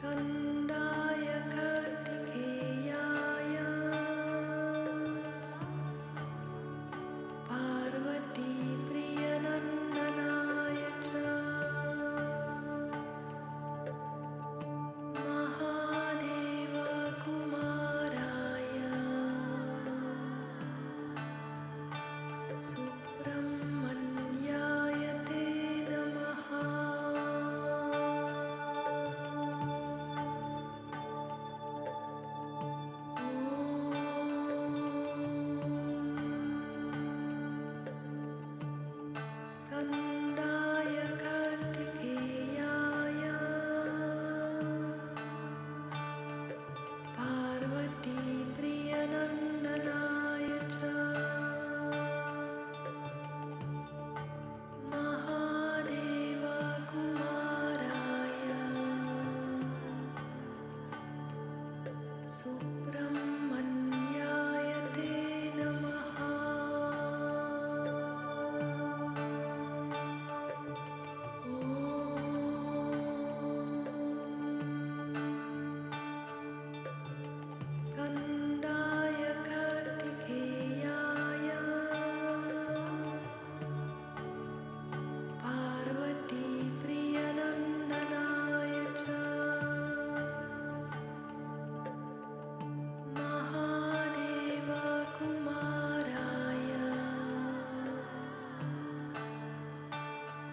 Sandaya Kartikeya Parvati Priyanandanaya Cha Mahadeva Kumaraya Subramanyaya Te Namaha Sandaya Kartikeya Parvati Priyanandanaya Cha Mahadeva Kumaraya Subramanyaya Te Namaha Sandaya Kartikeya Parvati Priyanandanaya Cha Mahadeva Kumaraya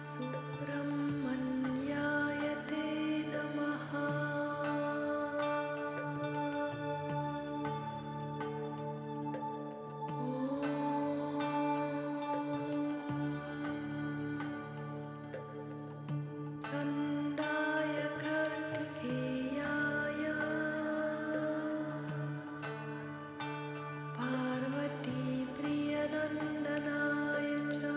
Subramanyaya Te Namaha Sandaya Kartikeya Parvati Priyanandanaya Cha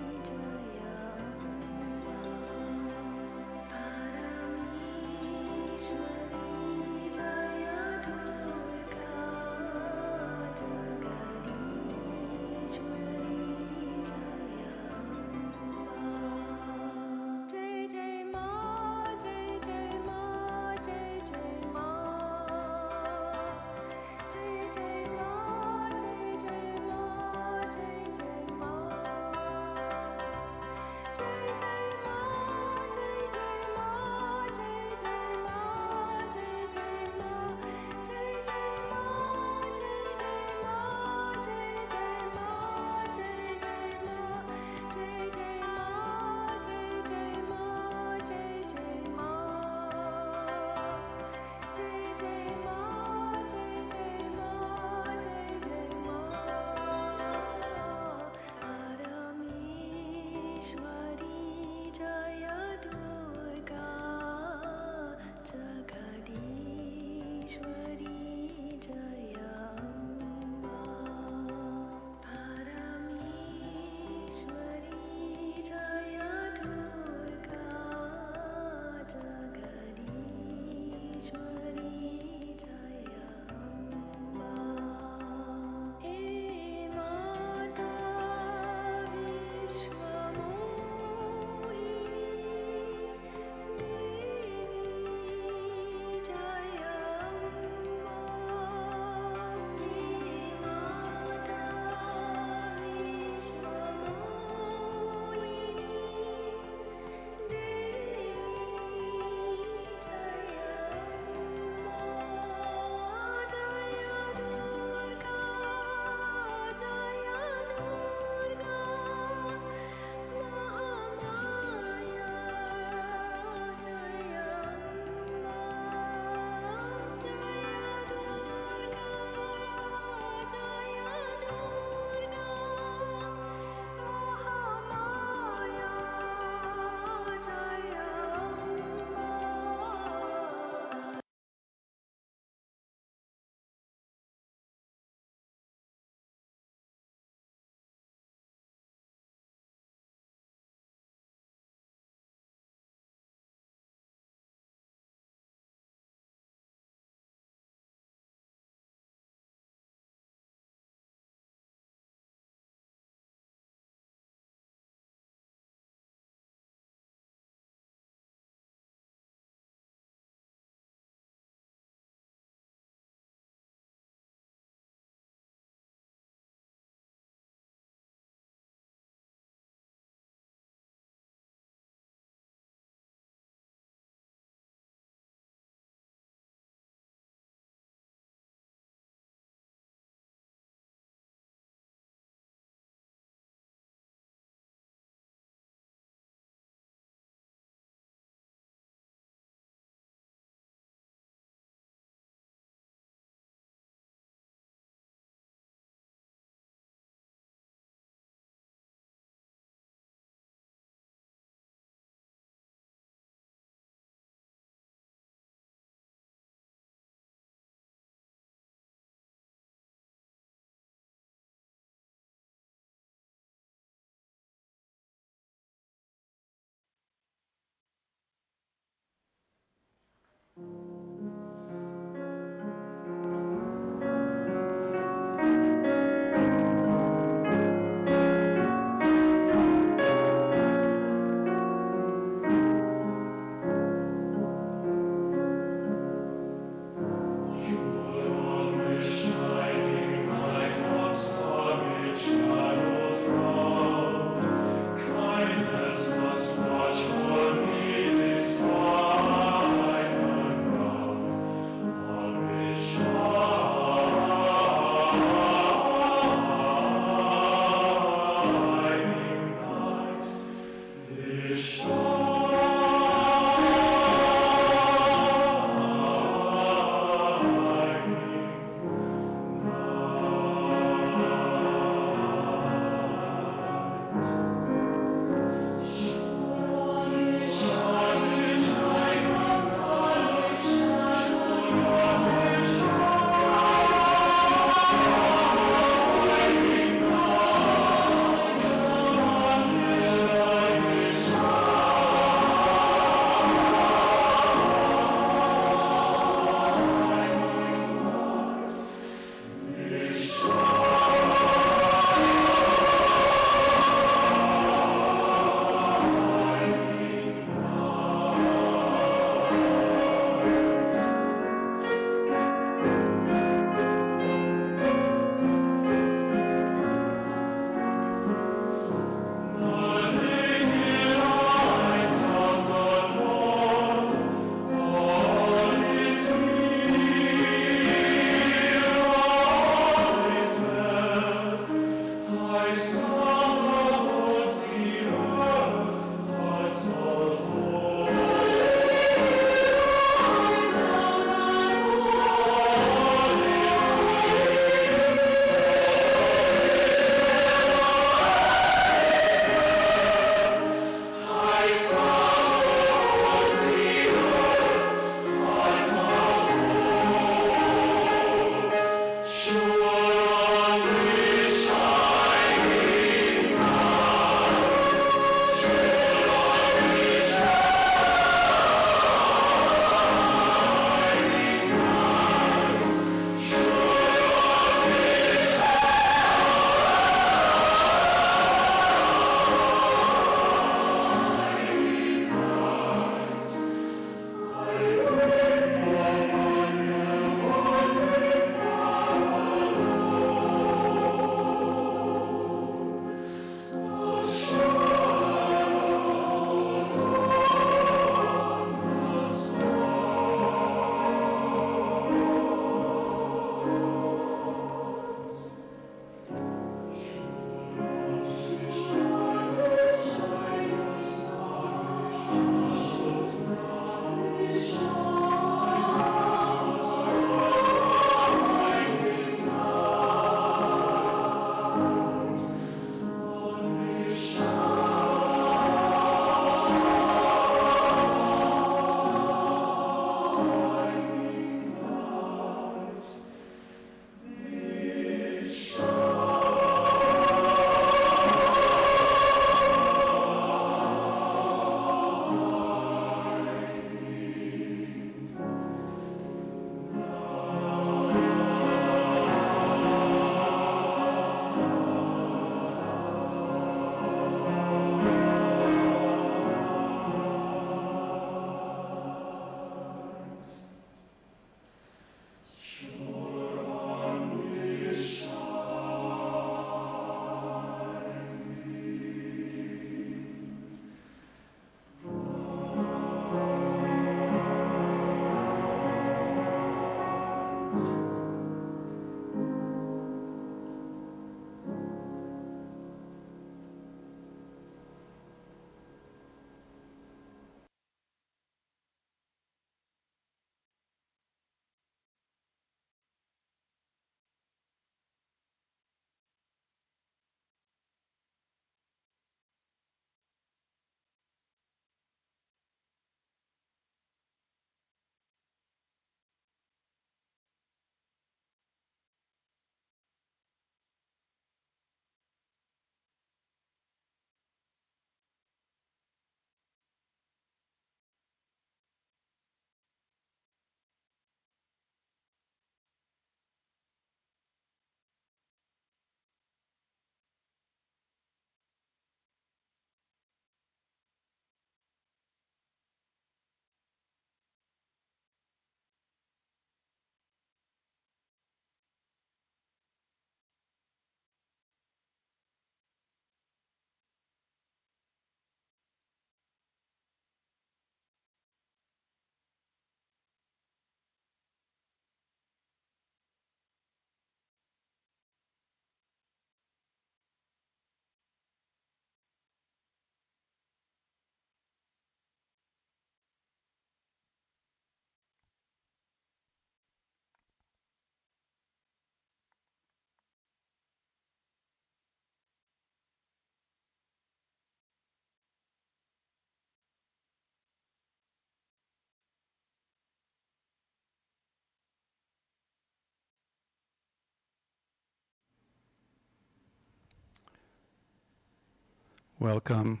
Welcome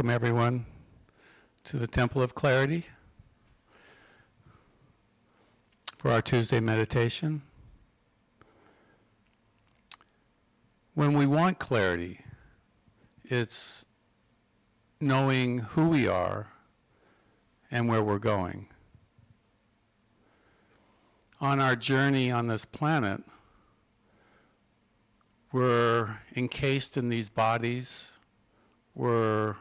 everyone to the Temple of Clarity for our Tuesday meditation. When we want clarity, it's knowing who we are and where we're going. On our journey on this planet, we're encased in these bodies, we're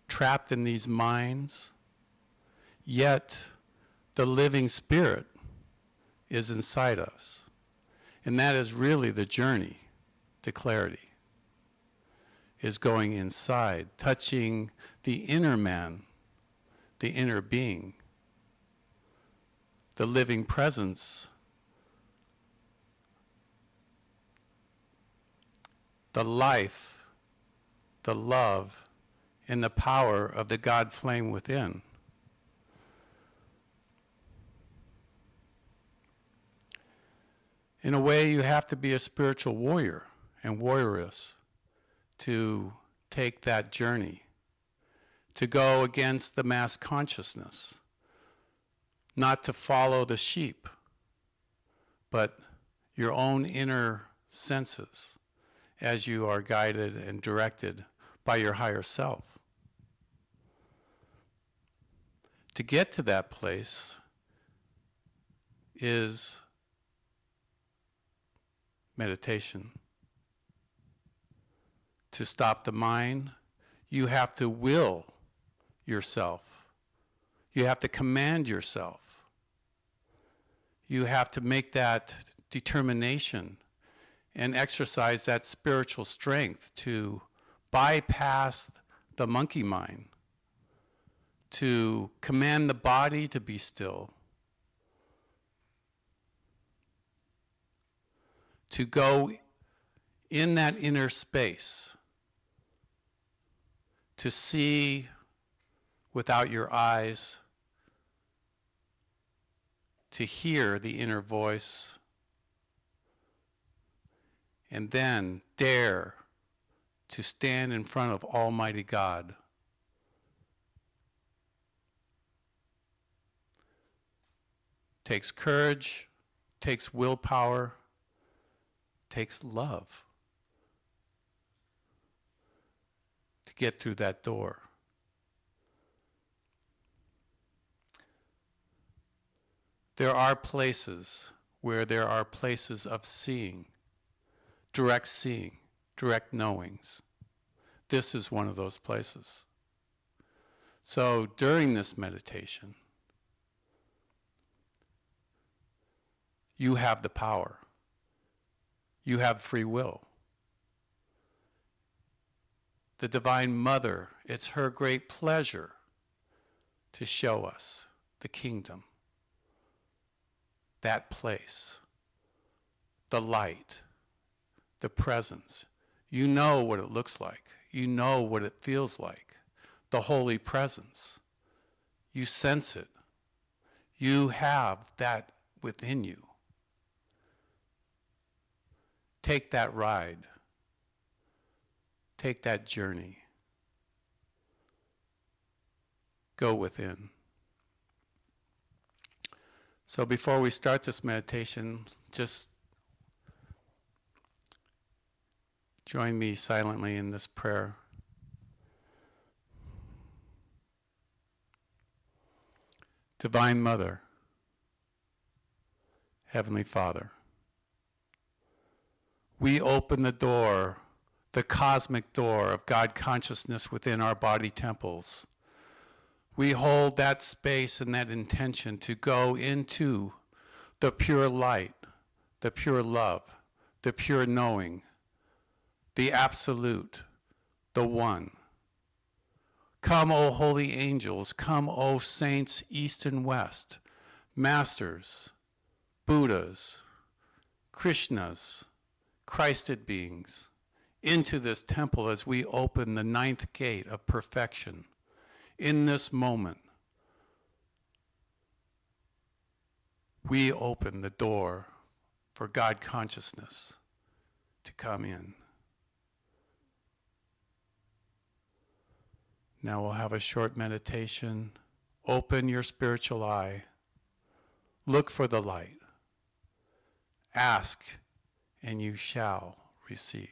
trapped in these minds, yet the living spirit is inside us. And that is really the journey to clarity, is going inside, touching the inner man, the inner being, the living presence, the life, the love, and the power of the God flame within. In a way, you have to be a spiritual warrior and warrioress to take that journey, to go against the mass consciousness, not to follow the sheep, but your own inner senses as you are guided and directed by your higher self. To get to that place is meditation. To stop the mind, you have to will yourself. You have to command yourself. You have to make that determination and exercise that spiritual strength to bypass the monkey mind, to command the body to be still, to go in that inner space, to see without your eyes, to hear the inner voice, and then dare to stand in front of Almighty God. Takes courage, takes willpower, takes love to get through that door. There are places where there are places of seeing, direct knowings. This is one of those places. So during this meditation, you have the power. You have free will. The Divine Mother, it's her great pleasure to show us the kingdom, that place, the light, the presence. You know what it looks like. You know what it feels like. The holy presence. You sense it. You have that within you. Take that ride. Take that journey. Go within. So before we start this meditation, just join me silently in this prayer. Divine Mother, Heavenly Father, we open the door, the cosmic door of God consciousness within our body temples. We hold that space and that intention to go into the pure light, the pure love, the pure knowing, the absolute, the one. Come, O holy angels, come, O saints east and west, masters, Buddhas, Krishnas, Christed beings, into this temple as we open the 9th gate of perfection. In this moment, we open the door for God consciousness to come in. Now we'll have a short meditation. Open your spiritual eye. Look for the light. Ask, and you shall receive.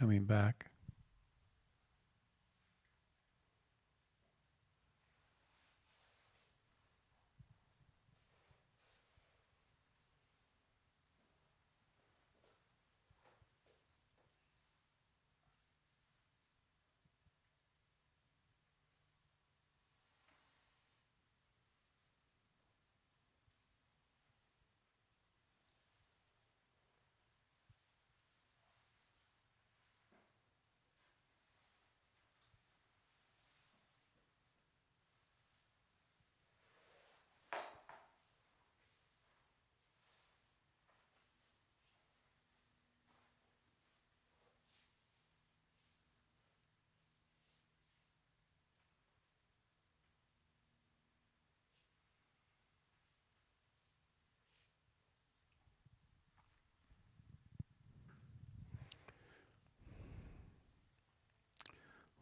coming back.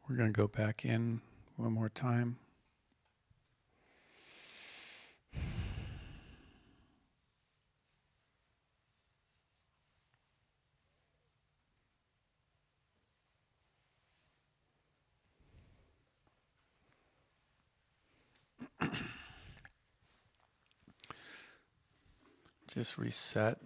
We're going to go back in one more time. Just reset.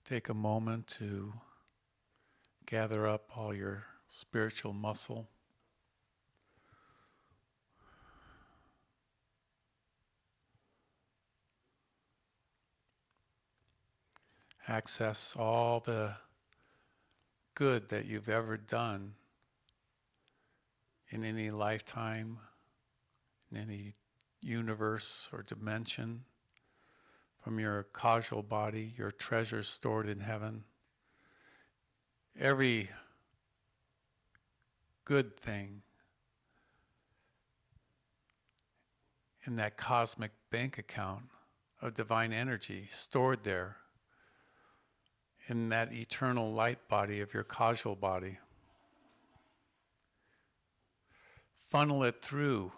Take a moment to gather up all your spiritual muscle. Access all the good that you've ever done in any lifetime, in any universe or dimension, from your causal body, your treasures stored in heaven. Every good thing in that cosmic bank account of divine energy stored there in that eternal light body of your causal body. Funnel it through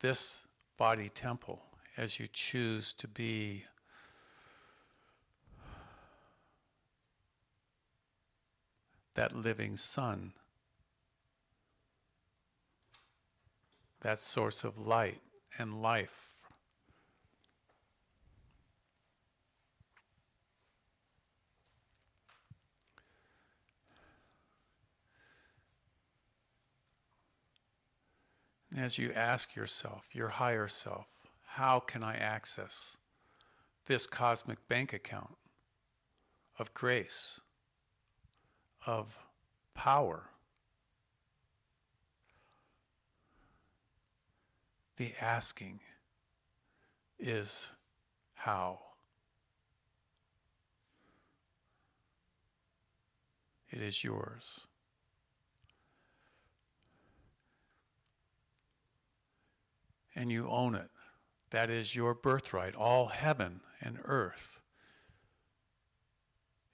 this body temple as you choose to be that living sun, that source of light and life. And as you ask yourself, your higher self, how can I access this cosmic bank account of grace, of power? The asking is how. It is yours. And you own it. That is your birthright. All heaven and earth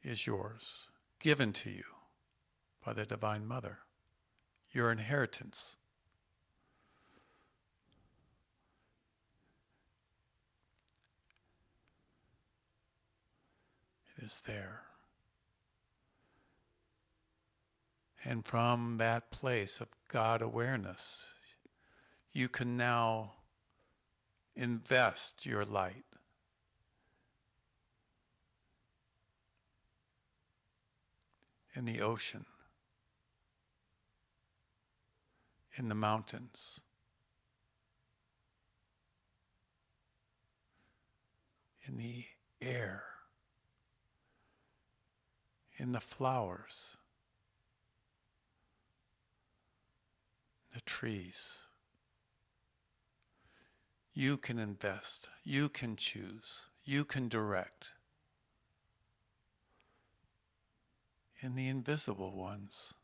is yours, given to you by the Divine Mother. Your inheritance. It is there. And from that place of God awareness, you can now invest your light in the ocean, in the mountains, in the air, in the flowers, the trees. You can invest, you can choose, you can direct in the invisible ones,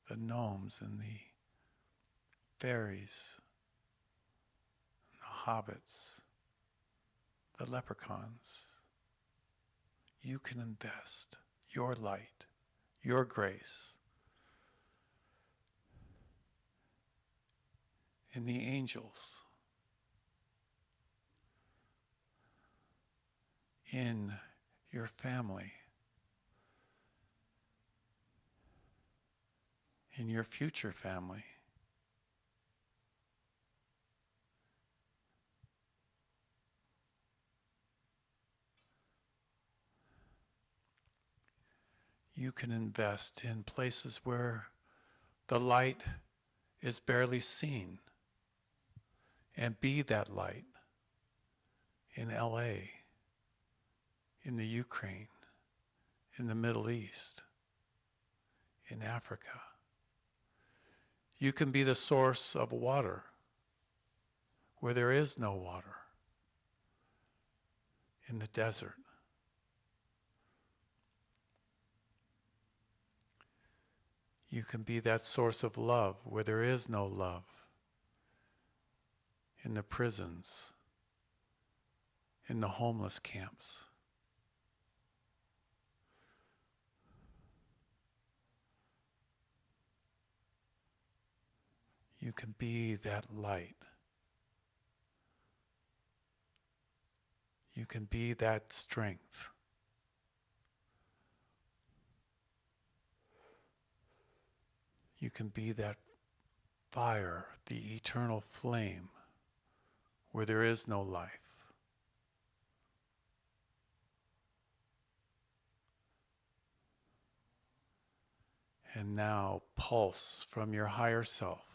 the gnomes and the fairies, the hobbits, the leprechauns. You can invest your light, your grace in the angels, in your family, in your future family. You can invest in places where the light is barely seen and be that light in LA, in the Ukraine, in the Middle East, in Africa. You can be the source of water where there is no water, in the desert. You can be that source of love where there is no love, in the prisons, in the homeless camps. You can be that light. You can be that strength. You can be that fire, the eternal flame, where there is no life. And now pulse from your higher self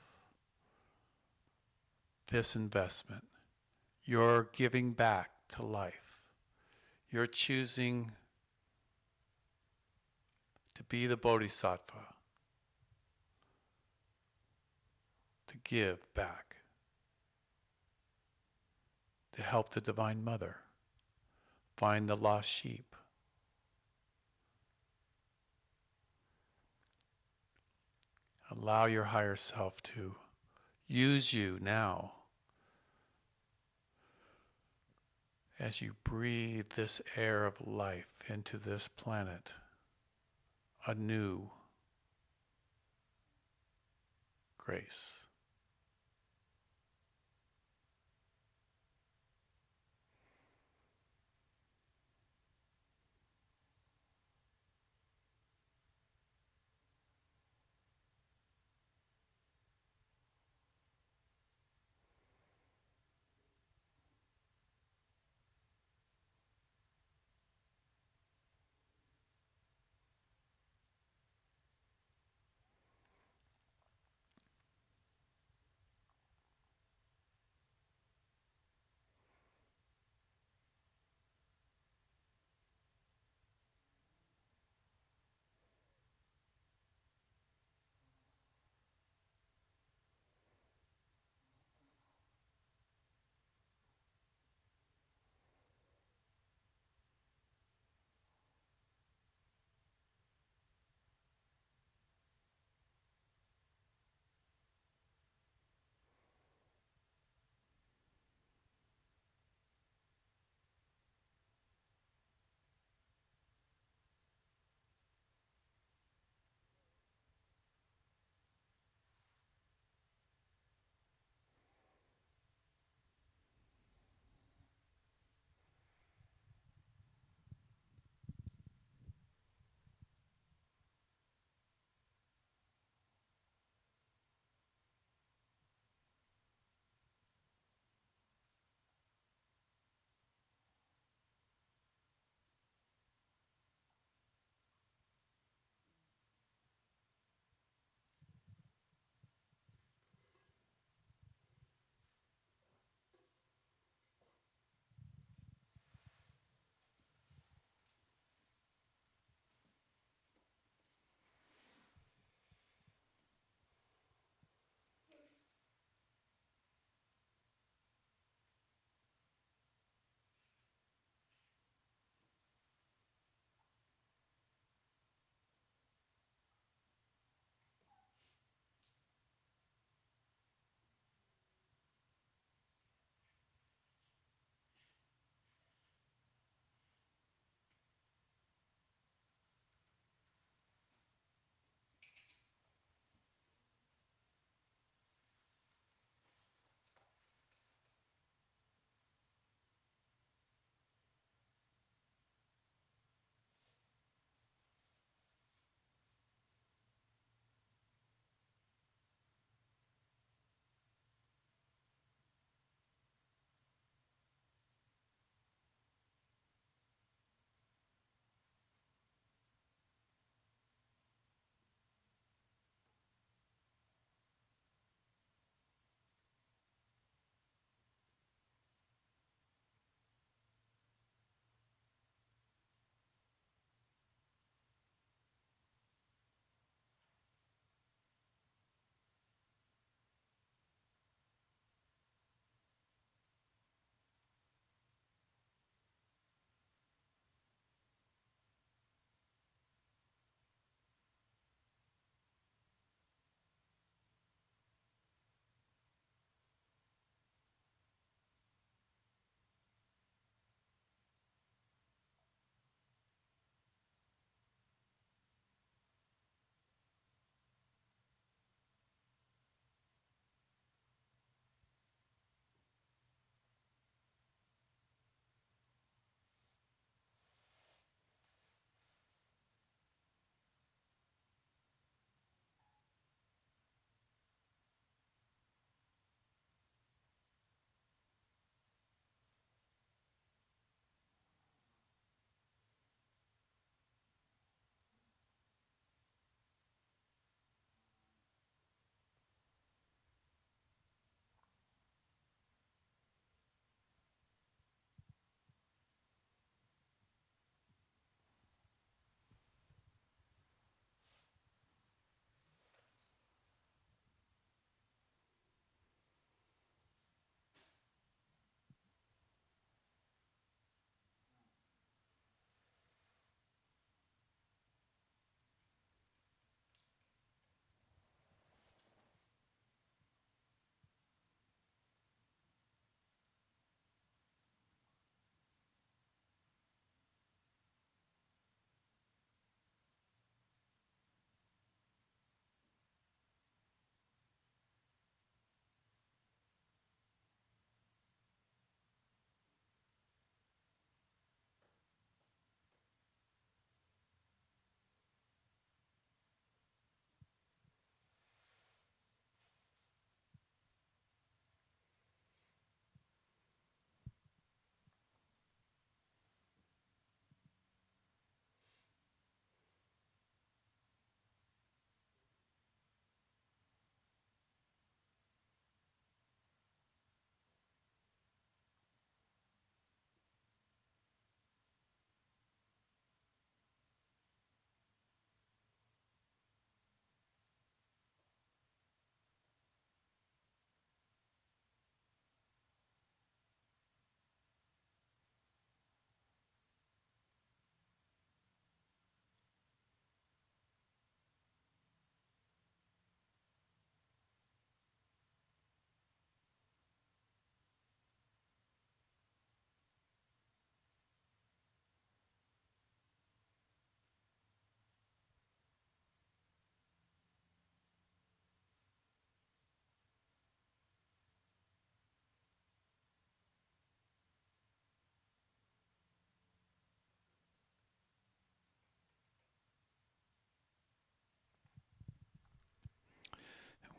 this investment. You're giving back to life. You're choosing to be the Bodhisattva, to give back, to help the Divine Mother find the lost sheep. Allow your higher self to use you now as you breathe this air of life into this planet anew. Grace.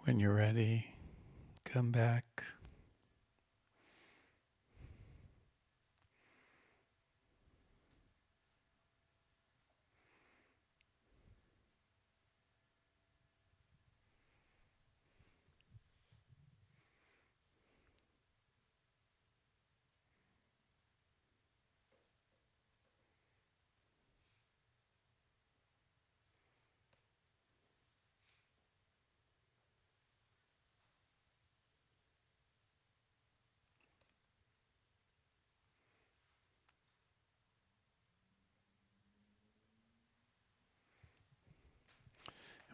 When you're ready, come back.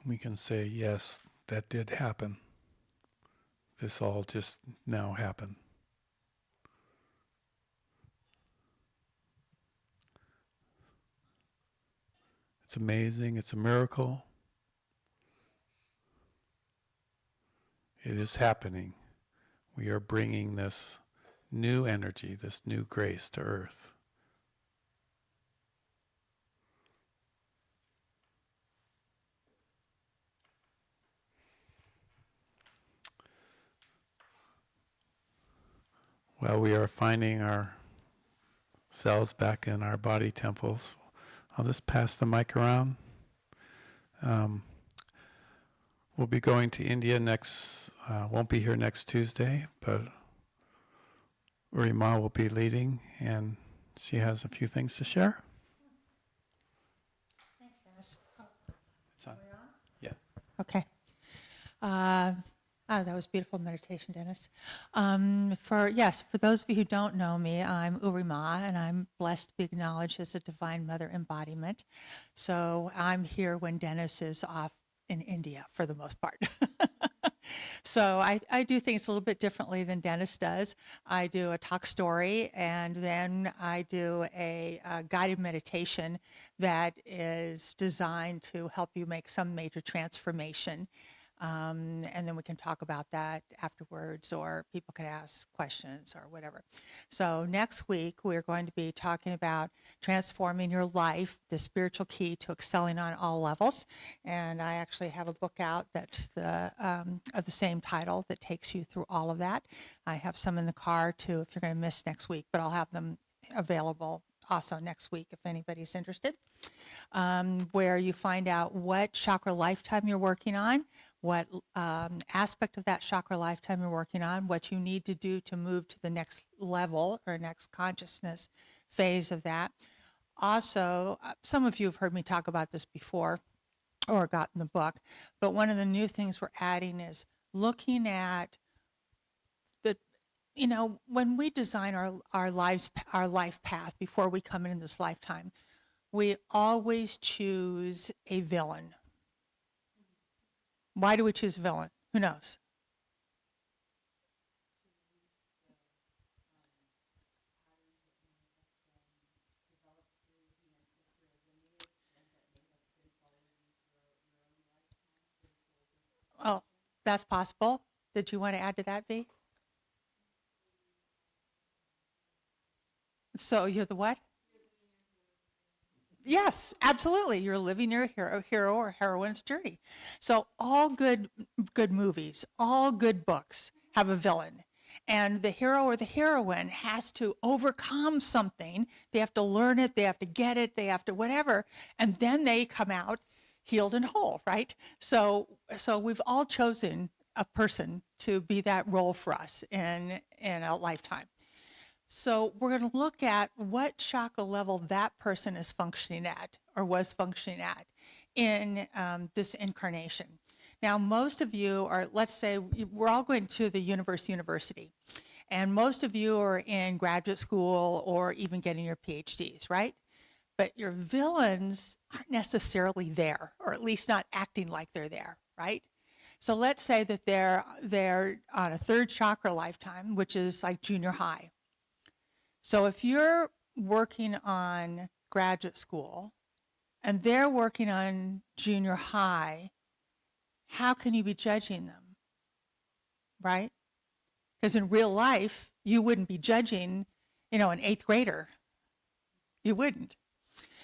And we can say, yes, that did happen. This all just now happened. It's amazing. It's a miracle. It is happening. We are bringing this new energy, this new grace to earth. While we are finding ourselves back in our body temples, I'll just pass the mic around. We'll be going to India won't be here next Tuesday, but Urima will be leading, and she has a few things to share. Thanks, Dennis. It's on. Yeah. Okay. That was beautiful meditation, Dennis. For those of you who don't know me, I'm Urima, and I'm blessed to be acknowledged as a Divine Mother embodiment. So I'm here when Dennis is off in India for the most part. So I do things a little bit differently than Dennis does. I do a talk story, and then I do a guided meditation that is designed to help you make some major transformation. And then we can talk about that afterwards, or people can ask questions or whatever. So next week, we're going to be talking about transforming your life, the spiritual key to excelling on all levels. And I actually have a book out that's of the same title that takes you through all of that. I have some in the car too, if you're going to miss next week, but I'll have them available also next week if anybody's interested, where you find out what chakra lifetime you're working on, what aspect of that chakra lifetime you're working on, what you need to do to move to the next level or next consciousness phase of that. Also, some of you have heard me talk about this before or gotten the book, but one of the new things we're adding is looking at when we design our life path before we come into this lifetime, we always choose a villain. Why do we choose a villain? Who knows? Oh, that's possible. Did you want to add to that, V? So you're the what? Yes, absolutely. You're living your hero or heroine's journey. So all good movies, all good books have a villain. And the hero or the heroine has to overcome something. They have to learn it, they have to get it, they have to whatever, and then they come out healed and whole, right? So we've all chosen a person to be that role for us in a lifetime. So we're going to look at what chakra level that person is functioning at or was functioning at in this incarnation. Now, most of you are, let's say, we're all going to the university, and most of you are in graduate school or even getting your PhDs, right? But your villains aren't necessarily there, or at least not acting like they're there, right? So let's say that they're on a third chakra lifetime, which is like junior high. So if you're working on graduate school and they're working on junior high, how can you be judging them, right? Because in real life, you wouldn't be judging, an eighth grader. You wouldn't.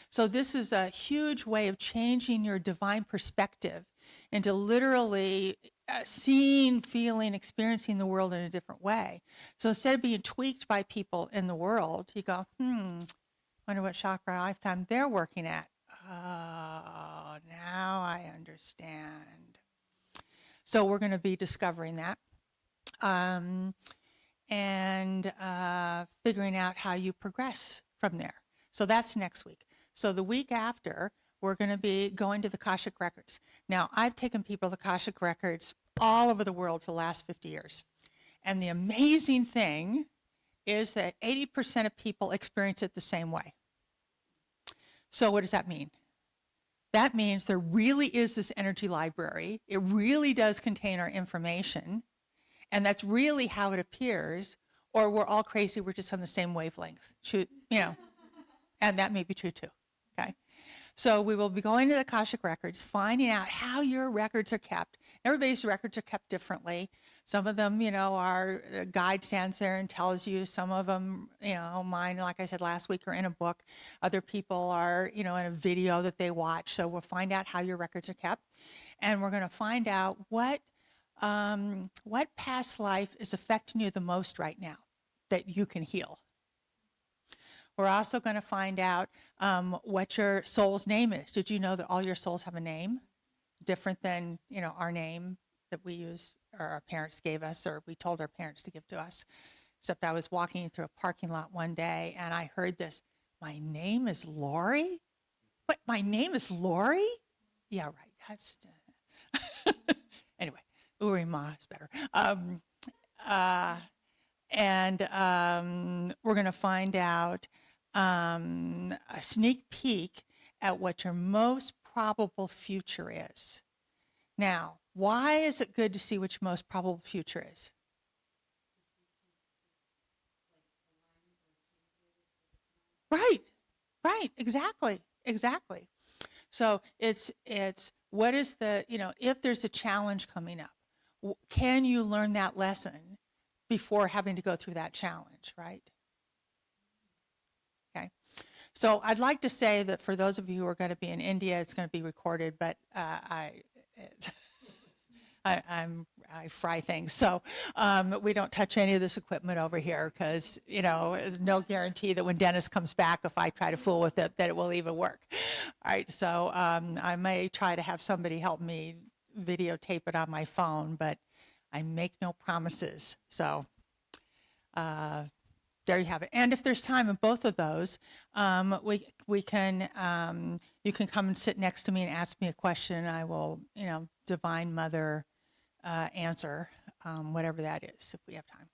So this is a huge way of changing your divine perspective into literally seeing, feeling, experiencing the world in a different way. So instead of being tweaked by people in the world, you go, wonder what chakra lifetime they're working at. Oh, now I understand. So we're going to be discovering that and figuring out how you progress from there. So that's next week. So the week after, we're going to be going to the Akashic Records. Now, I've taken people to the Akashic Records all over the world for the last 50 years. And the amazing thing is that 80% of people experience it the same way. So what does that mean? That means there really is this energy library. It really does contain our information. And that's really how it appears. Or we're all crazy. We're just on the same wavelength. And that may be true too. Okay. So we will be going to the Akashic Records, finding out how your records are kept. Everybody's records are kept differently. Some of them, our guide stands there and tells you. Some of them, mine, like I said last week, are in a book. Other people are, in a video that they watch. So we'll find out how your records are kept. And we're going to find out what past life is affecting you the most right now that you can heal. We're also going to find out what your soul's name is. Did you know that all your souls have a name? Different than, our name that we use or our parents gave us or we told our parents to give to us. Except I was walking through a parking lot one day and I heard this, my name is Lori? What, my name is Lori? Yeah, right. That's, anyway, Uri-Ma is better. We're going to find out a sneak peek at what your most probable future is. Now, why is it good to see what your most probable future is? Right, exactly. So it's what is the, if there's a challenge coming up, can you learn that lesson before having to go through that challenge, right? Okay. So I'd like to say that for those of you who are going to be in India, it's going to be recorded, but I fry things. So we don't touch any of this equipment over here because, there's no guarantee that when Dennis comes back, if I try to fool with it, that it will even work. All right. So I may try to have somebody help me videotape it on my phone, but I make no promises. So there you have it. And if there's time in both of those, we can you can come and sit next to me and ask me a question. I will, Divine Mother answer whatever that is if we have time.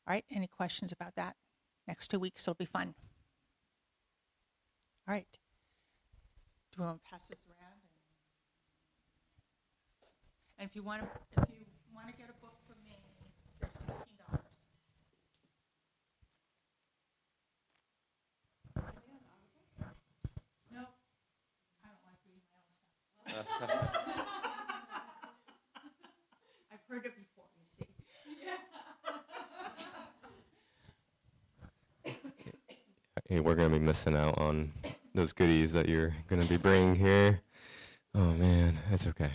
All right. Any questions about that? Next 2 weeks it'll be fun. All right. Do we want to pass this around? And if you want to get a book from me, they're $16. No, I don't like reading my own stuff. I've heard it before, you see. Hey, we're going to be missing out on those goodies that you're going to be bringing here. Oh, man, that's okay.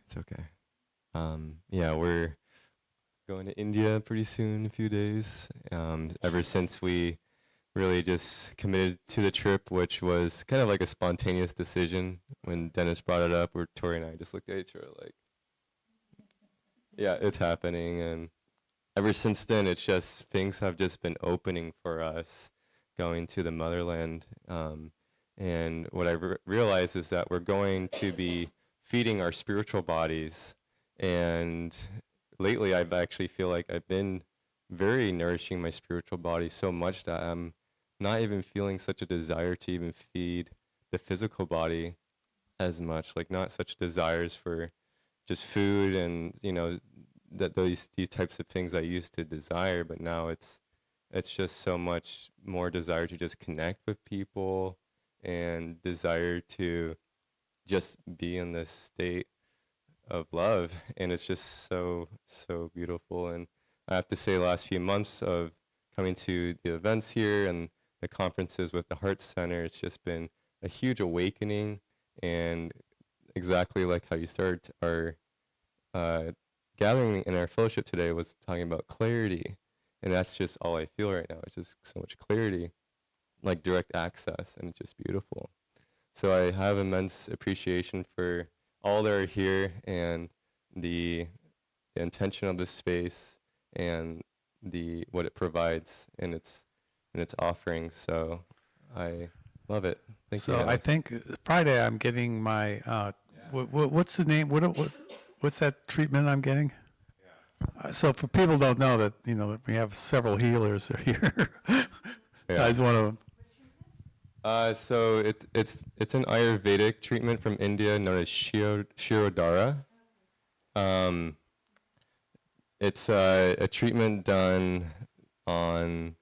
It's okay. Yeah, we're going to India pretty soon, a few days. Ever since we really just committed to the trip, which was kind of like a spontaneous decision. When Dennis brought it up, Tori and I just looked at each other like, yeah, it's happening. And ever since then, it's just, things have just been opening for us going to the motherland. And what I realized is that we're going to be feeding our spiritual bodies. And lately, I've actually feel like I've been very nourishing my spiritual body so much that I'm not even feeling such a desire to even feed the physical body as much, like not such desires for just food and, that these types of things I used to desire, but now it's just so much more desire to just connect with people and desire to just be in this state of love. And it's just so beautiful. And I have to say, the last few months of coming to the events here and the conferences with the Heart Center, it's just been a huge awakening. And exactly like how you started our gathering in our fellowship today was talking about clarity, and that's just all I feel right now. It's just so much clarity, like direct access, and it's just beautiful. So I have immense appreciation for all that are here and the intention of this space and the what it provides in its offerings. So I love it. Thank you. So I Dennis. think Friday I'm getting my, what's the name, what's that treatment I'm getting? So for people who don't know that, that we have several healers here. Yeah. I just want to, So it's an Ayurvedic treatment from India known as Shirodhara. It's a treatment done on,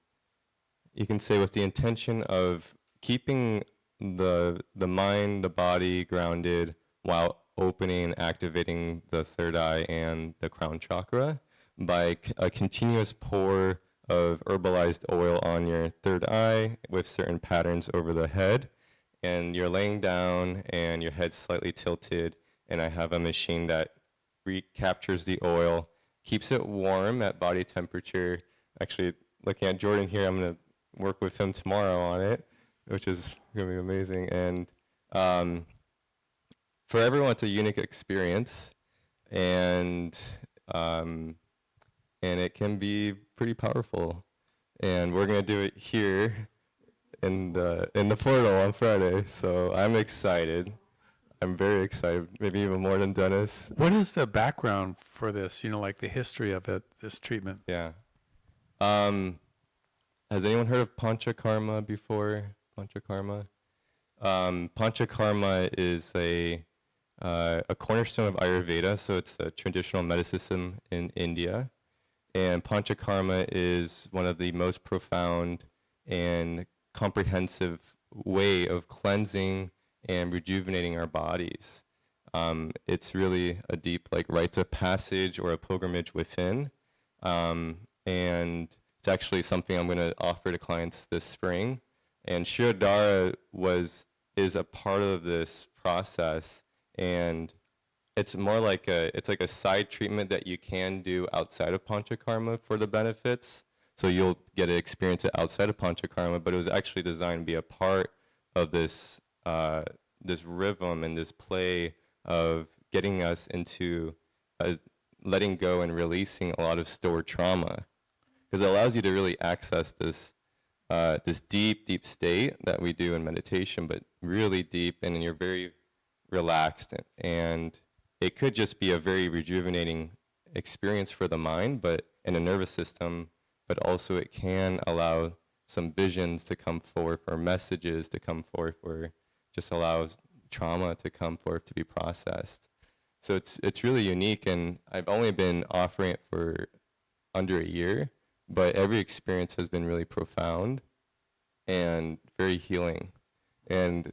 you can say, with the intention of keeping the mind, the body grounded while opening and activating the third eye and the crown chakra by a continuous pour of herbalized oil on your third eye with certain patterns over the head. And you're laying down and your head's slightly tilted, and I have a machine that recaptures the oil, keeps it warm at body temperature. Actually, looking at Jordan here, I'm going to work with him tomorrow on it, which is going to be amazing. And for everyone, it's a unique experience, and it can be pretty powerful. And we're going to do it here in the portal on Friday. So I'm excited. I'm very excited, maybe even more than Dennis. what is the background for this, like the history of it, this treatment? Yeah. Has anyone heard of Panchakarma before? Panchakarma? Panchakarma is a cornerstone of Ayurveda, so it's a traditional medical system in India. And Panchakarma is one of the most profound and comprehensive way of cleansing and rejuvenating our bodies. It's really a deep rites of passage or a pilgrimage within. And it's actually something I'm going to offer to clients this spring. And Shirodhara is a part of this process, and it's more like a side treatment that you can do outside of Panchakarma for the benefits. So you'll get to experience it outside of Panchakarma, but it was actually designed to be a part of this this rhythm and this play of getting us into letting go and releasing a lot of stored trauma, because it allows you to really access this this deep state that we do in meditation, but really deep, and you're very relaxed, and it could just be a very rejuvenating experience for the mind, but in a nervous system, but also it can allow some visions to come forth or messages to come forth, or just allows trauma to come forth to be processed. So it's really unique, and I've only been offering it for under a year, but every experience has been really profound and very healing. And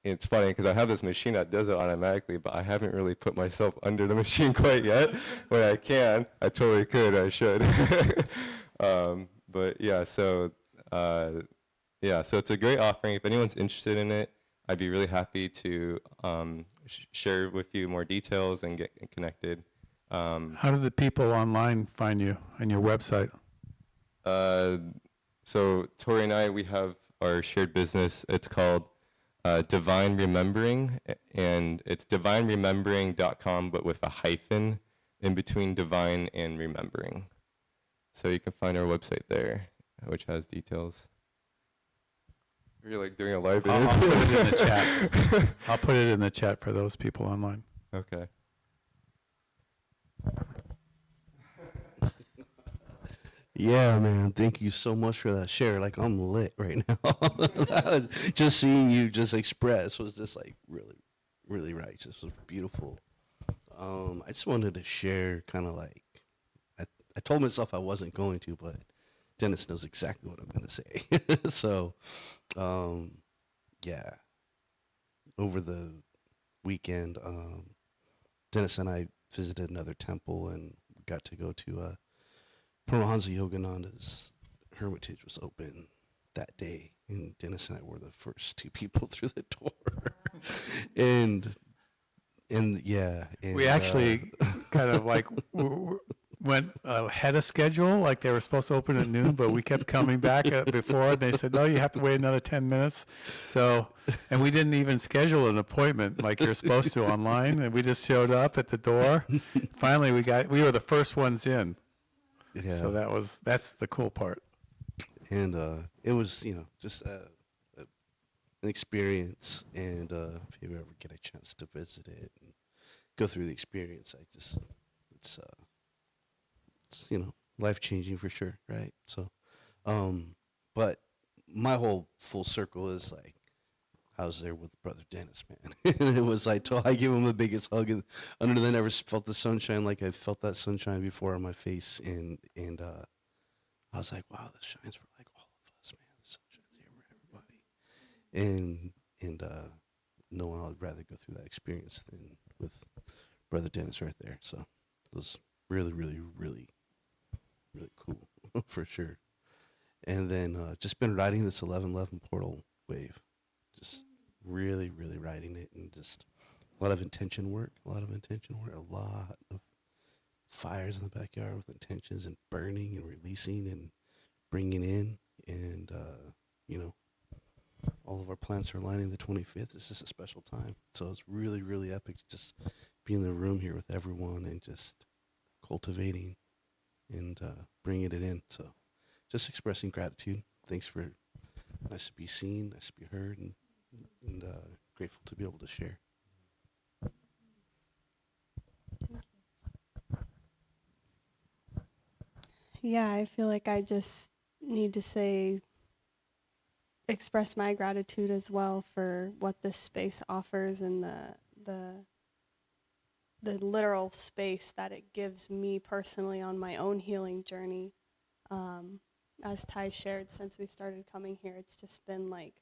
it's funny because I have this machine that does it automatically, but I haven't really put myself under the machine quite yet. When I can, I totally could, I should. But yeah, so it's a great offering. If anyone's interested in it, I'd be really happy to share with you more details and get connected. How do the people online find you and your website? So Tori and I, we have our shared business. It's called Divine Remembering, and it's divineremembering.com, but with a hyphen in between divine and remembering. So you can find our website there, which has details. You're like doing a live I'll interview. put it in the chat. I'll put it in the chat for those people online. Okay. Yeah, man. Thank you so much for that share. Like, I'm lit right now. Just seeing you just express was just really, really righteous. It was beautiful. I just wanted to share kind of I told myself I wasn't going to, but Dennis knows exactly what I'm going to say. So, yeah. Over the weekend, Dennis and I visited another temple and got to go to Paramahansa Yogananda's hermitage was open that day, and Dennis and I were the first two people through the door. And And yeah, and, We actually kind of like went ahead of schedule, like they were supposed to open at noon, but we kept coming back before, and they said, no, you have to wait another 10 minutes. So, and we didn't even schedule an appointment like you're supposed to online, and we just showed up at the door. Finally, we were the first ones in. yeah, So that's the cool part. and it was just an experience, and if you ever get a chance to visit it and go through the experience, it's life changing for sure, right? So, but my whole full circle is like I was there with Brother Dennis, man, and it was like I gave him the biggest hug, and under then never felt the sunshine like I felt that sunshine before on my face, and I was like, wow, this shines for like all of us, man. The sun shines here for everybody, and no one would rather go through that experience than with Brother Dennis right there. So it was really, really, really, really cool for sure. And then just been riding this 1111 portal wave, just really, really riding it, and just a lot of intention work, a lot of fires in the backyard with intentions and burning and releasing and bringing in, and all of our plants are aligning the 25th. It's just a special time, so it's really, really epic to just be in the room here with everyone and just cultivating and bringing it in. So just expressing gratitude. Thanks for nice to be seen, nice to be heard, and grateful to be able to share. Yeah, I feel like I just need to express my gratitude as well for what this space offers, and the literal space that it gives me personally on my own healing journey. As Ty shared, since we started coming here, it's just been like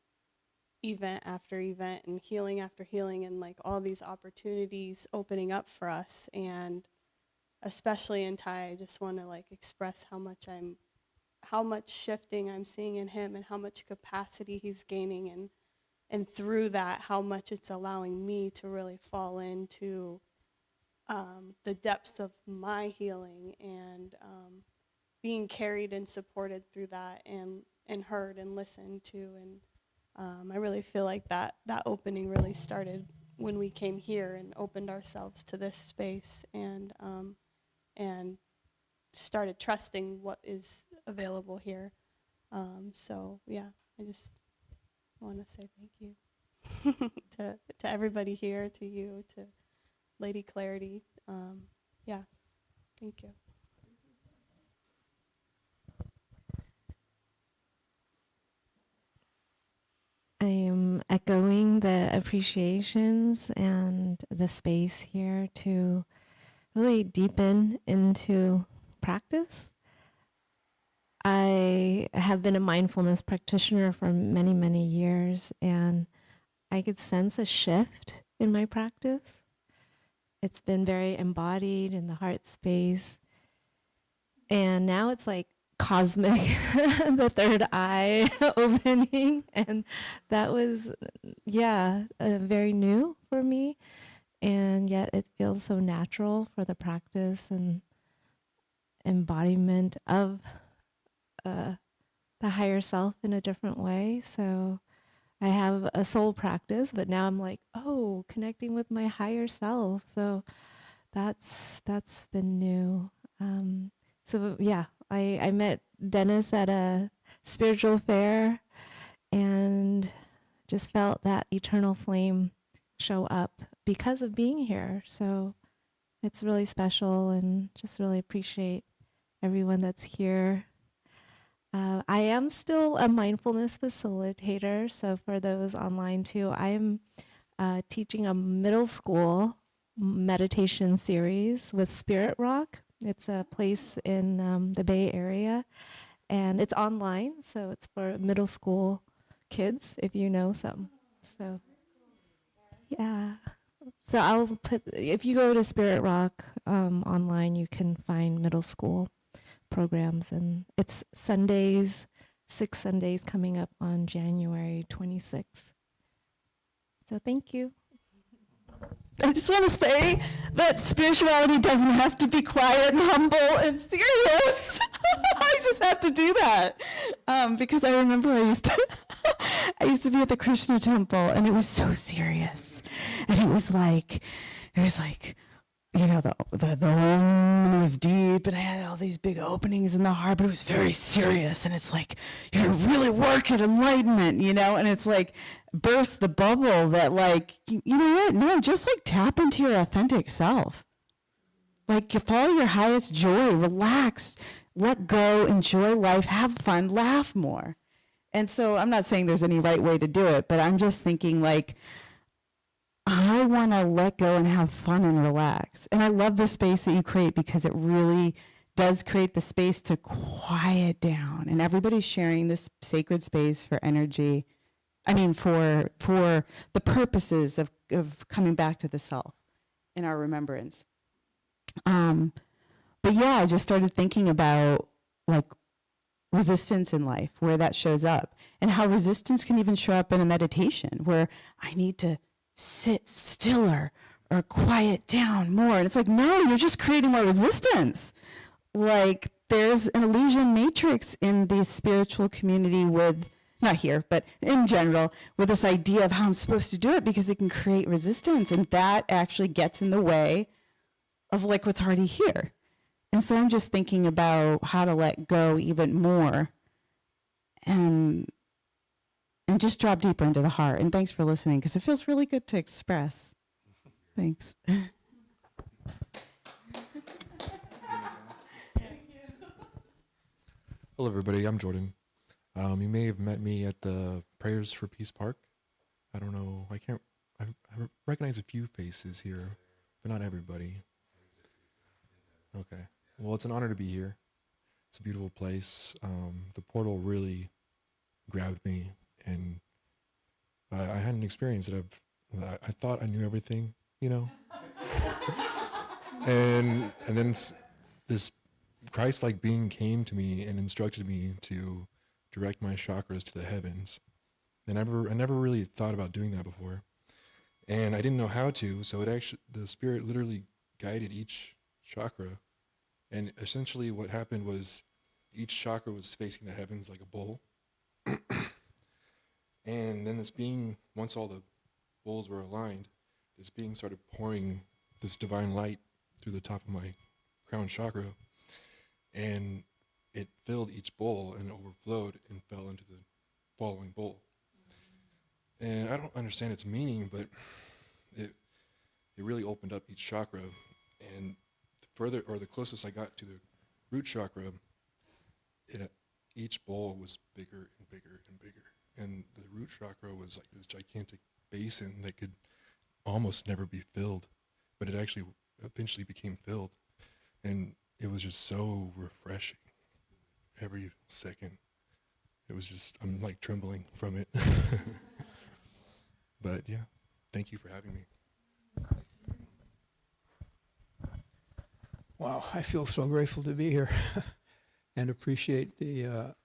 event after event and healing after healing, and like all these opportunities opening up for us. And especially in Ty, I just want to like express how much shifting I'm seeing in him, and how much capacity he's gaining, and through that, how much it's allowing me to really fall into the depths of my healing, and being carried and supported through that, and heard and listened to. And I really feel like that opening really started when we came here and opened ourselves to this space, and started trusting what is available here. So yeah, I just want to say thank you to everybody here, to you, to Lady Clarity. Yeah, thank you. I am echoing the appreciations and the space here to really deepen into practice. I have been a mindfulness practitioner for many, many years, and I could sense a shift in my practice. It's been very embodied in the heart space, and now it's like cosmic, the third eye opening, and that was, very new for me, and yet it feels so natural for the practice and embodiment of the higher self in a different way. So I have a soul practice, but now I'm like, connecting with my higher self. So that's been new. I met Dennis at a spiritual fair and just felt that eternal flame show up because of being here. So it's really special, and just really appreciate everyone that's here. I am still a mindfulness facilitator, so for those online too, I'm teaching a middle school meditation series with Spirit Rock. It's a place in the Bay Area, and it's online, so it's for middle school kids, if you know some. So, yeah. So I'll put, if you go to Spirit Rock online, you can find middle school programs, and it's Sundays, 6 Sundays coming up on January 26th. So thank you. I just want to say that spirituality doesn't have to be quiet and humble and serious. I just have to do that because I remember I used to be at the Krishna temple, and it was so serious, and it was like, you know, the Om was deep, and I had all these big openings in the heart, but it was very serious, and it's like, you're really work at enlightenment, you know, and it's like, burst the bubble that like, you know what, no, just like tap into your authentic self. Like, you follow your highest joy, relax, let go, enjoy life, have fun, laugh more. And so I'm not saying there's any right way to do it, but I'm just thinking like, I want to let go and have fun and relax. And I love the space that you create because it really does create the space to quiet down. And everybody's sharing this sacred space for energy. I mean, for the purposes of coming back to the self in our remembrance. But yeah, I just started thinking about like resistance in life, where that shows up, and how resistance can even show up in a meditation where I need to sit stiller or quiet down more. And it's like, no, you're just creating more resistance. Like, there's an illusion matrix in the spiritual community with, not here, but in general, with this idea of how I'm supposed to do it because it can create resistance. And that actually gets in the way of like what's already here. And so I'm just thinking about how to let go even more and just drop deeper into the heart. And thanks for listening, because it feels really good to express. Thanks. Hello, everybody. I'm Jordan. You may have met me at the Prayers for Peace Park. I don't know. I recognize a few faces here, but not everybody. Okay. Well, it's an honor to be here. It's a beautiful place. The portal really grabbed me, and I had an experience that I thought I knew everything, you know? and then this Christ-like being came to me and instructed me to direct my chakras to the heavens. And I never really thought about doing that before. And I didn't know how to, so the Spirit literally guided each chakra. And essentially what happened was each chakra was facing the heavens like a bowl. And then this being, once all the bowls were aligned, this being started pouring this divine light through the top of my crown chakra. And it filled each bowl and overflowed and fell into the following bowl. And I don't understand its meaning, but it really opened up each chakra. And the closest I got to the root chakra, each bowl was bigger and bigger and bigger. And the root chakra was like this gigantic basin that could almost never be filled, but it actually eventually became filled. And it was just so refreshing every second. It was just, I'm like trembling from it. But yeah, thank you for having me. Wow, I feel so grateful to be here and appreciate that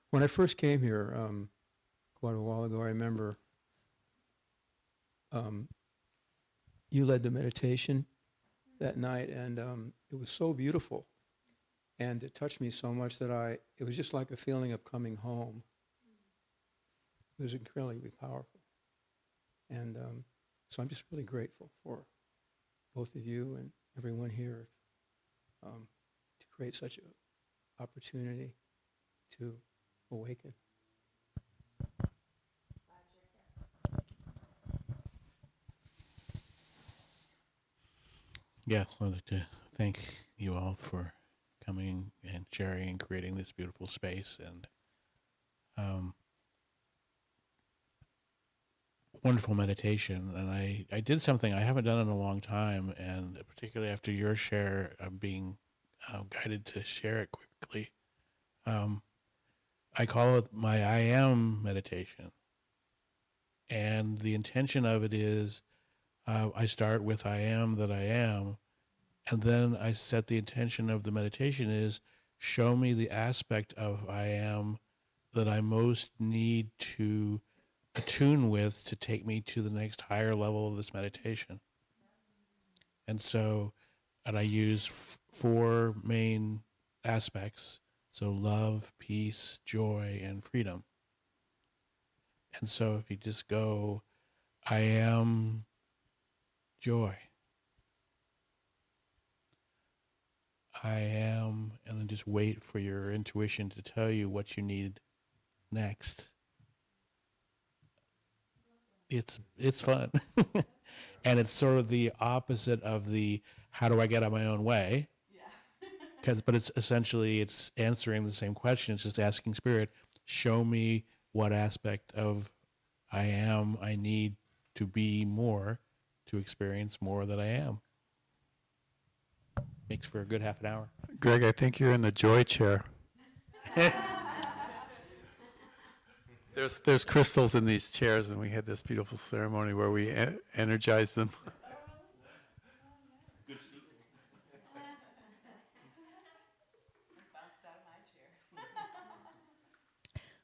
when I first came here quite a while ago, I remember you led the meditation that night, and it was so beautiful, and it touched me so much that it was just like a feeling of coming home. It was incredibly powerful, and so I'm just really grateful for both of you and everyone here to create such an opportunity to awaken. Yes, I'd like to thank you all for coming and sharing and creating this beautiful space, and wonderful meditation. And I did something I haven't done in a long time, and particularly after your share, I'm being guided to share it quickly. I call it my I am meditation. And the intention of it is I start with I am that I am, and then I set the intention of the meditation is show me the aspect of I am that I most need to attune with to take me to the next higher level of this meditation. And I use four main aspects. So love, peace, joy, and freedom. And so if you just go, I am joy. I am, and then just wait for your intuition to tell you what you need next. It's fun. And it's sort of the opposite of the how do I get out of my own way? But it's essentially, it's answering the same question. It's just asking Spirit, show me what aspect of I am I need to be more, to experience more that I am. Makes for a good half an hour. Greg, I think you're in the joy chair. There's crystals in these chairs, and we had this beautiful ceremony where we energized them.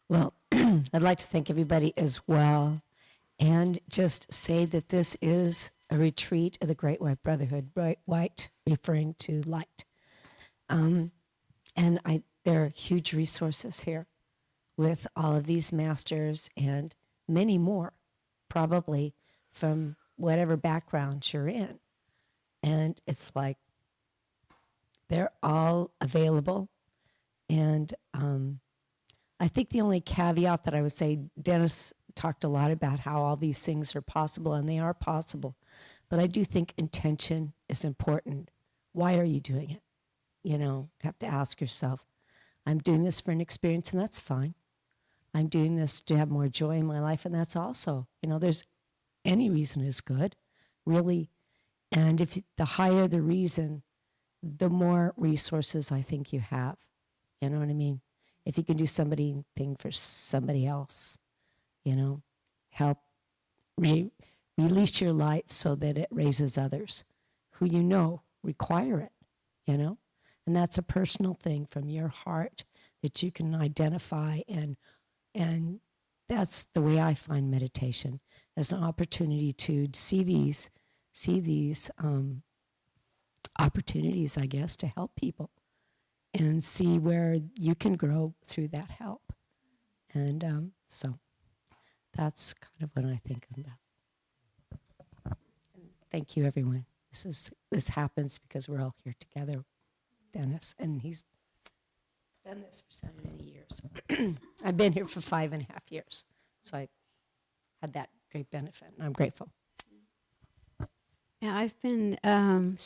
Well, I'd like to thank everybody as well, and just say that this is a retreat of the Great White Brotherhood, white referring to light. And there are huge resources here with all of these masters and many more, probably from whatever background you're in. And it's like they're all available. And I think the only caveat that I would say, Dennis talked a lot about how all these things are possible, and they are possible. But I do think intention is important. Why are you doing it? Have to ask yourself, I'm doing this for an experience, and that's fine. I'm doing this to have more joy in my life, and that's also, there's any reason is good, really. And if the higher the reason, the more resources I think you have. You know what I mean? If you can do something for somebody else, help release your light so that it raises others who require it, and that's a personal thing from your heart that you can identify, and that's the way I find meditation, as an opportunity to see these opportunities, I guess, to help people and see where you can grow through that help. And so that's kind of what I think about. Thank you, everyone. This happens because we're all here together, Dennis, and he's done this for so many years. I've been here for 5.5 years, so I had that great benefit, and I'm grateful. Yeah, I've been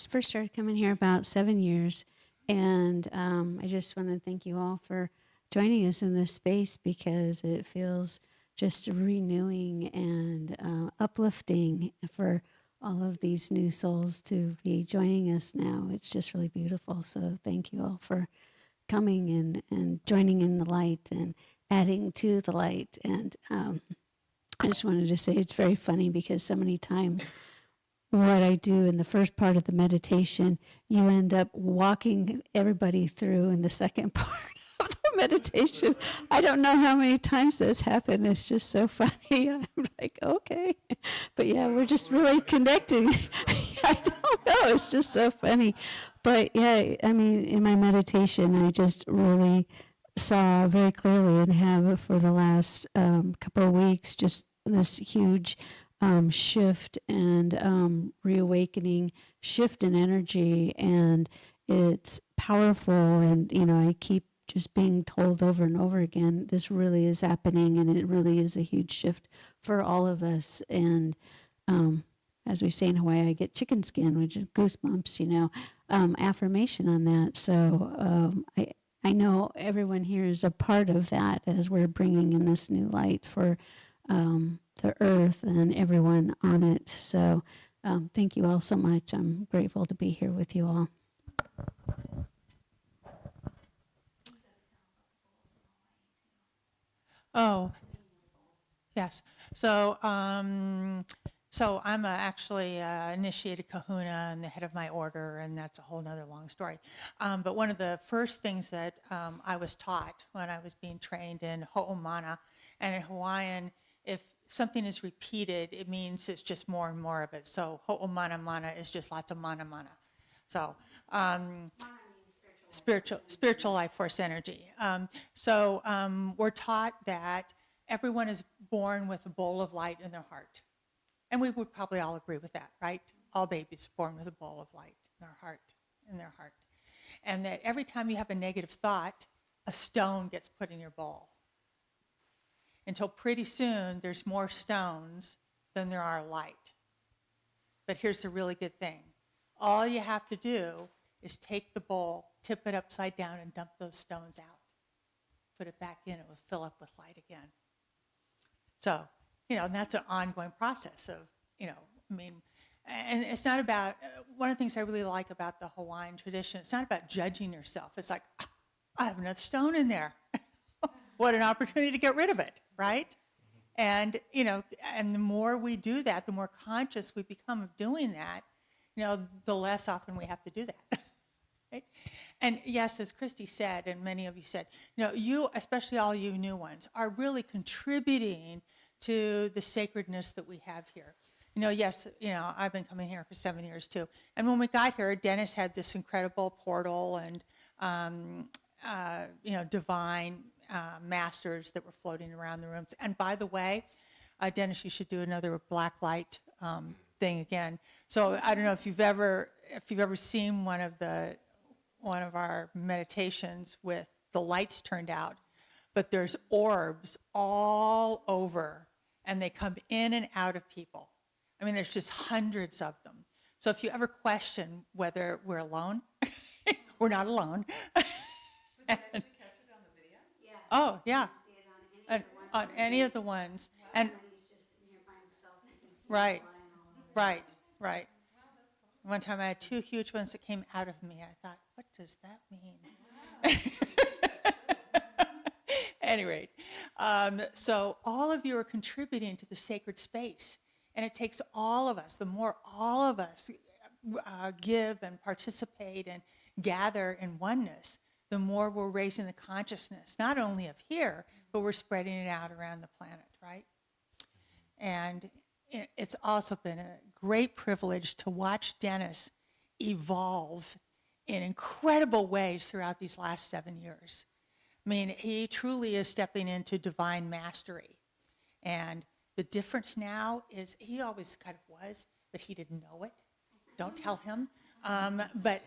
first started coming here about 7 years, and I just want to thank you all for joining us in this space, because it feels just renewing and uplifting for all of these new souls to be joining us now. It's just really beautiful. So thank you all for coming and joining in the light and adding to the light. And I just wanted to say it's very funny, because so many times what I do in the first part of the meditation, you end up walking everybody through in the second part of the meditation. I don't know how many times this happened. It's just so funny. I'm like, okay. But yeah, we're just really connecting. I don't know. It's just so funny. But yeah, I mean, in my meditation, I just really saw very clearly, and have for the last couple of weeks, just this huge shift and reawakening shift in energy, and it's powerful. And I keep just being told over and over again, this really is happening, and it really is a huge shift for all of us. And as we say in Hawaii, I get chicken skin, which is goosebumps, affirmation on that. So I know everyone here is a part of that, as we're bringing in this new light for the earth and everyone on it. So thank you all so much. I'm grateful to be here with you all. Oh, yes. So, so I'm actually initiated kahuna and the head of my order, and that's a whole nother long story. But one of the first things that I was taught when I was being trained in ho'omana, and in Hawaiian, if something is repeated, it means it's just more and more of it. So ho'o mana mana is just lots of mana mana. So spiritual life force energy. We're taught that everyone is born with a bowl of light in their heart. And we would probably all agree with that, right? All babies are born with a bowl of light in their heart. And that every time you have a negative thought, a stone gets put in your bowl. Until pretty soon, there's more stones than there are light. But here's the really good thing. All you have to do is take the bowl, tip it upside down, and dump those stones out. Put it back in, it will fill up with light again. So, and that's an ongoing process of, and it's not about, one of the things I really like about the Hawaiian tradition, it's not about judging yourself. It's like, I have another stone in there. What an opportunity to get rid of it, right? And, and the more we do that, the more conscious we become of doing that, the less often we have to do that. Right? And yes, as Christy said, and many of you said, you, especially all you new ones, are really contributing to the sacredness that we have here. Yes, I've been coming here for 7 years too. And when we got here, Dennis had this incredible portal and, divine masters that were floating around the rooms. And by the way, Dennis, you should do another black light thing again. So I don't know if you've ever seen one of our meditations with the lights turned out, but there's orbs all over, and they come in and out of people. I mean, there's just hundreds of them. So if you ever question whether we're alone, we're not alone. Oh, yeah. On any of the ones. And right. One time I had 2 huge ones that came out of me. I thought, what does that mean? At any rate, so all of you are contributing to the sacred space. And it takes all of us, the more all of us give and participate and gather in oneness, the more we're raising the consciousness, not only of here, but we're spreading it out around the planet, right? And it's also been a great privilege to watch Dennis evolve in incredible ways throughout these last 7 years. I mean, he truly is stepping into divine mastery. And the difference now is he always kind of was, but he didn't know it. Don't tell him. But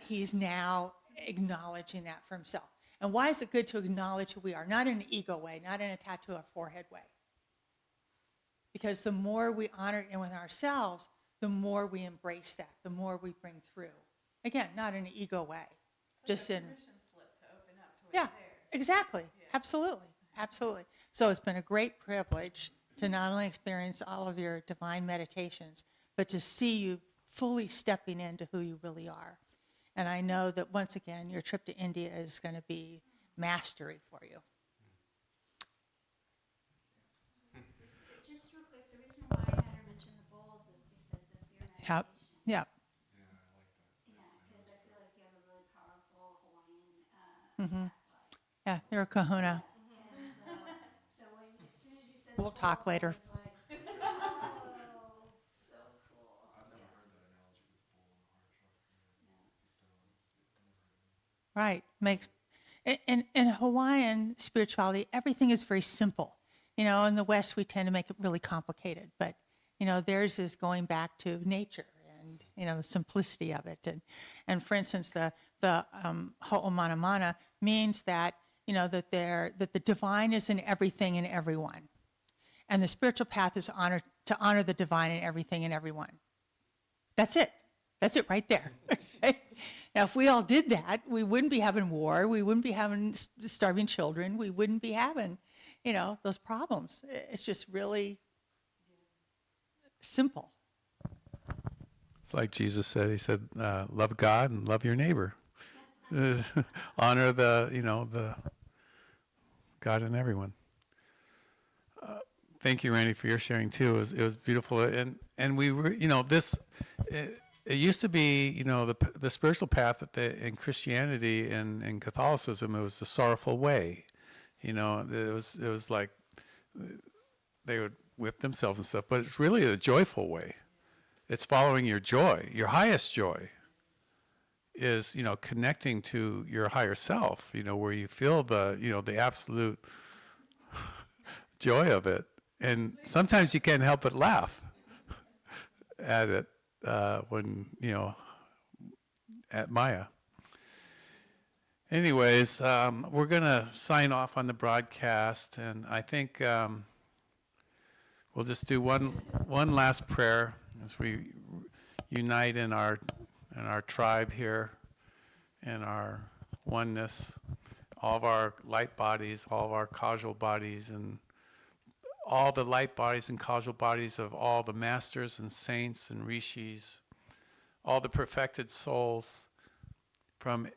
he's now acknowledging that for himself. And why is it good to acknowledge who we are? Not in an ego way, not in a tattoo on forehead way. Because the more we honor it with ourselves, the more we embrace that, the more we bring through. Again, not in an ego way. Just in yeah, exactly. Absolutely. So it's been a great privilege to not only experience all of your divine meditations, but to see you fully stepping into who you really are. And I know that once again, your trip to India is going to be mastery for you. Just real quick, the reason why I had her mention the bowls is because of your meditation. Yep. Yeah, because I feel like you have a really powerful Hawaiian past life. Yeah, you're a kahuna. So when, as soon as you said We'll talk later. I was like, oh, so cool. I've never heard that analogy with the bowl and the heart chakra. Right. In Hawaiian spirituality, everything is very simple. In the West, we tend to make it really complicated, but, theirs is going back to nature and, the simplicity of it. And for instance, the ho'o mana mana means that, that the divine is in everything and everyone. And the spiritual path is to honor the divine in everything and everyone. That's it. That's it right there. Okay? Now, if we all did that, we wouldn't be having war. We wouldn't be having starving children. We wouldn't be having, those problems. It's just really simple. It's like Jesus said. He said, love God and love your neighbor. Honor the God in everyone. Thank you, Randy, for your sharing too. It was beautiful, and we were, this. It used to be, the spiritual path in Christianity and in Catholicism. It was the sorrowful way. It was like they would whip themselves and stuff, but it's really a joyful way. It's following your joy. Your highest joy is, connecting to your higher self, where you feel the absolute joy of it. And sometimes you can't help but laugh at it when, at Maya. Anyways, we're going to sign off on the broadcast, and I think we'll just do one last prayer as we unite in our tribe here, in our oneness, all of our light bodies, all of our causal bodies, and all the light bodies and causal bodies of all the masters and saints and rishis, all the perfected souls from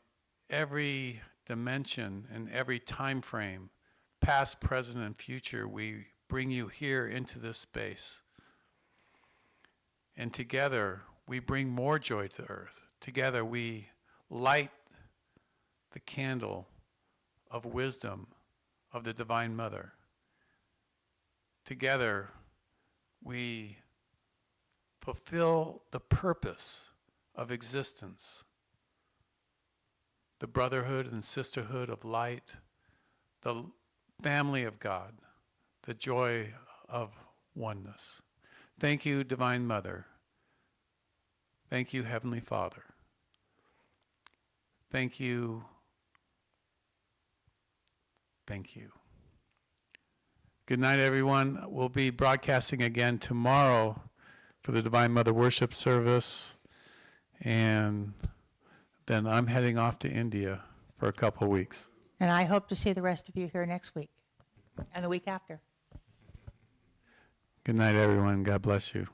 every dimension and every time frame, past, present, and future. We bring you here into this space. And together, we bring more joy to earth. Together, we light the candle of wisdom of the Divine Mother. Together, we fulfill the purpose of existence, the brotherhood and sisterhood of light, the family of God, the joy of oneness. Thank you, Divine Mother. Thank you, Heavenly Father. Thank you. Thank you. Good night, everyone. We'll be broadcasting again tomorrow for the Divine Mother Worship Service. And then I'm heading off to India for a couple of weeks. And I hope to see the rest of you here next week and the week after. Good night, everyone. God bless you.